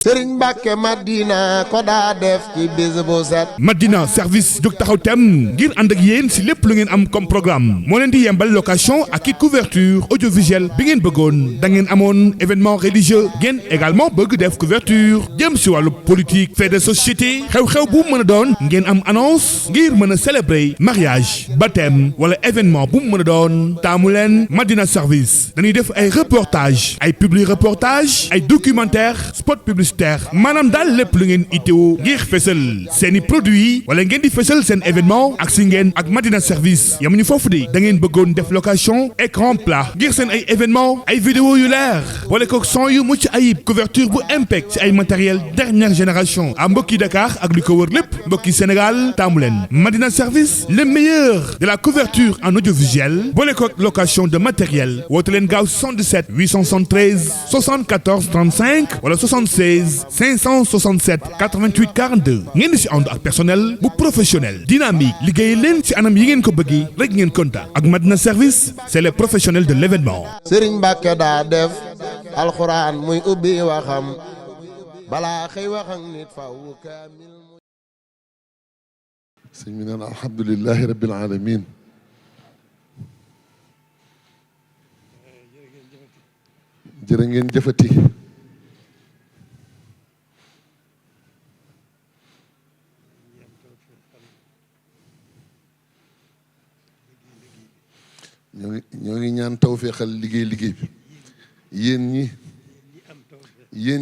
Sëriñ Mbàkke Madina ko daa def ci bis bu set. Madina service jóg taxaw tem ngir ànd ak yéen si lépp lu ngeen am comme programme moo leen di yembal location ak i couverture audiovisuelle bi ngeen bëggoon da ngeen amoon événement religieux ngeen également bëgg def couverture jëm si wàllu politique fait de société xew-xew bu mën a doon ngeen am annonce ngir mën a célébrer mariage baptême wala événement bu mu mën a doon taamu leen Madina service dañuy def ay reportage ay publi reportage ay documentaire spot publicitaire maanaam daal lépp lu ngeen itteewu ngir fësal seeni produits wala ngeen di fësal seen événement ak si ngeen ak Madina service yamuñu foofu de da ngeen bëggoon def location écran plat ngir seen ay événement ay vidéo yu leer wala ko son yu mucc ayib couverture bu impec ci ay matériel dernière génération à mbokki Dakar ak li ko wër lépp mbokki Sénégal taamu leen Madina service le meilleur de la couverture en audiovisuel boole ko location de matériel woote leen gaaw 77 873 74 35 wala 76 567 88 42 ngeen di si ànd ak personnel bu professionnel dynamique liggéey leen ci anam yi ngeen ko bëggee rek ngeen kontaan ak Madina service c'est les professionnels de l'événement. Sëriñ Mbàkke daa def alxuraan muy ubbi waxam balaa xëy wax ak nit faw kaamil. sëñ bi naan alhamdulilahi rabbil alamin jërë ngeen jëfati ñoo ngi ñaan tawféexal liggéey bi yéen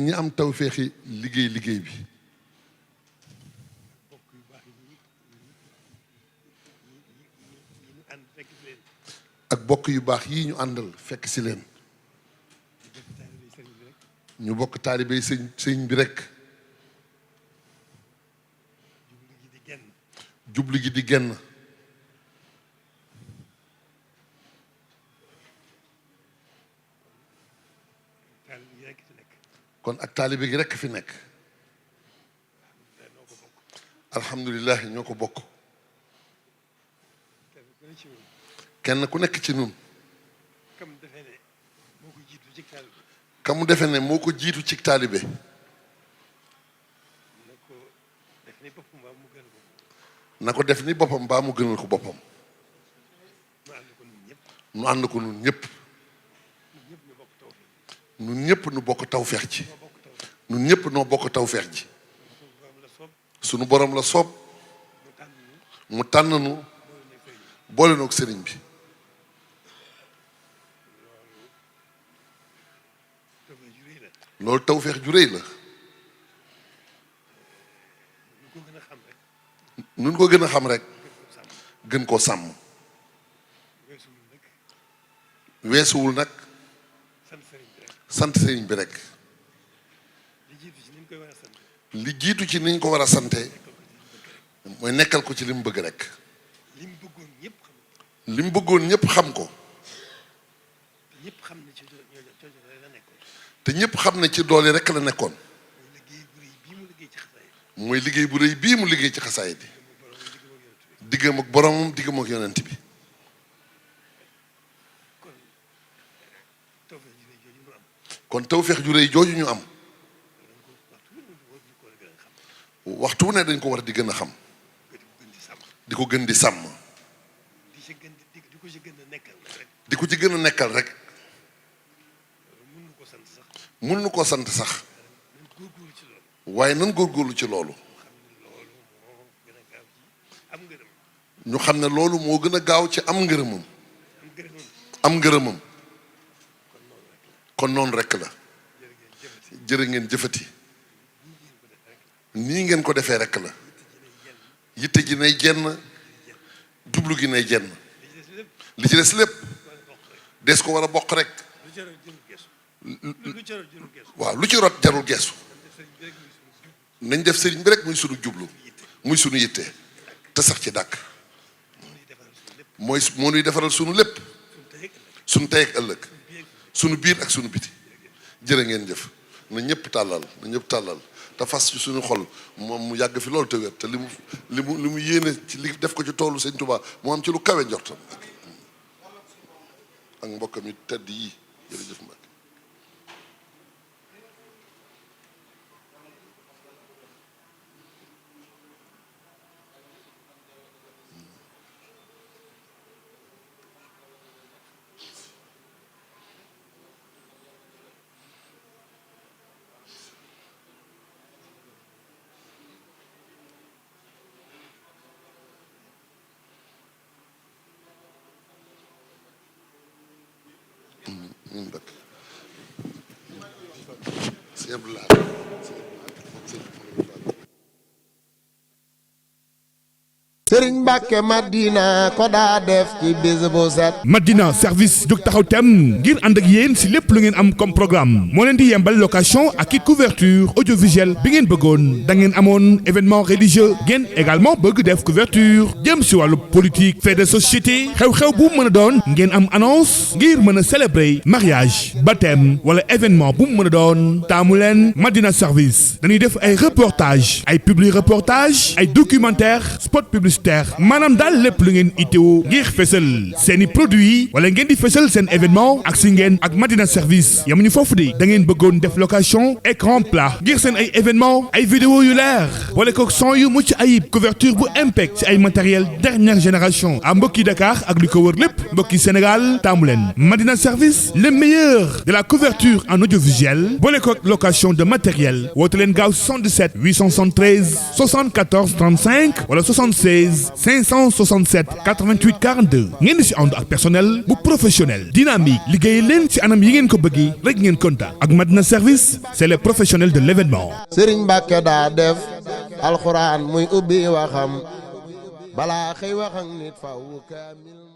ñi am tawféexi liggéey bi ak bokk yu baax yii ñu àndal fekk si leen ñu bokk taalibey sëñ bi rek jublu gi di genn kon ak taalibe gi rekk fi nekk alhamdulilah ñoo ko bokk kenn ku nekk ci nun kamu defe ne moo ko jiitu ci taalibe na ko def ni boppam baa mu gënal ko boppam nu ànd ko nun ñëpp nu bokk tawfeex ji nun ñëpp noo bokk tawfeex ji sunu borom la soob mu tànn nu boole noog sëriñ bi loolu tawfeex ju rëy la nun ko gën a xam rek gën koo sàmm weesuwul nag sant sëriñ bi rek li jiitu ci niñ ko war a sante mooy nekkal ko ci li mu bëgg rek li mu bëggoon ñëpp xam ko te ñëpp xam ne ci doole rek la nekkoon mooy liggéey bu rëy bii mu liggéey ci xasaay bi diggam ak boromam diggam ak yonent bi kon tawfeex ju rëy jooju ñu am waxtu wu ne dañ ko war di gën a xam di ko gën di sàmm di ko ci gën a nekkal rek mun nu ko sant sax waaye nan góorgóorlu ci loolu ñu xam ne loolu moo gën a gaaw ci am ngërëmam kon noonu rekk la jërë ngeen jëfati nii ngeen ko defee rekk la yitte ji nay jenn jublu gi nay jenn li ci des lépp des ko war a bokk rek waaw lu ci rot jarul geesu nañ def sëriñ bi rek muy sunu jublu muy sunu yitte te sax ci dàkk moo nuy defaral sunu lépp sunu tey ak ëllëg sunu biir ak sunu biti jërë ngeen jëf na ñëpp tàllal te fas ci suñu xol moom mu yàgg fi loolu te wér te li mu yéene ci li def ko ci toolu Sëñ Tuubaa mu am ci lu kawe njortam ak mbokkam yi tedd yi jërëjëf Mbacke ñun dëkk sëñ Abdoulaye Sëriñ Mbàkke Madina ko daa def ci bis bu set. Madina service jóg taxaw tem ngir ànd ak yéen si lépp lu ngeen am comme programme moo leen di yembal location ak i couverture audiovisuelle bi ngeen bëggoon da ngeen amoon événement religieux ngeen également bëgg def couverture jëm si wàllu politique fait de société xew-xew bu mën a doon ngeen am annonce ngir mën a célébrer mariage baptême wala événement bu mën a doon taamu leen Madina service dañuy def ay reportage ay publi reportage ay documentaire spot publicitaire maanaam daal lépp lu ngeen itteewu ngir fësal seeni produit wala ngeen di fësal seen événement ak si ngeen ak Madina service yamuñu foofu de da ngeen bëggoon def location écran plat ngir seen ay événement ay vidéo yu leer boole ko son yu mucc ayib couverture bu impact ci ay matériel dernière génération à mbokki Dakar ak li ko wër lépp mbokki Sénégal taamu leen Madina service le meilleur de la couverture en audiovisuel boole ko location de matériel woote leen gaaw 77 873 74 35 wala 76 567 88 42 ngeen di si ànd ak personnel bu professionnel dynamique liggéey leen ci anam yi ngeen ko bëggee rek ngeen kontaan ak Madina service c'est les professionnels de l'événement. Sëriñ Mbàkke daa def alxuraan muy ubbi waxam balaa xëy wax ak nit faw kaamil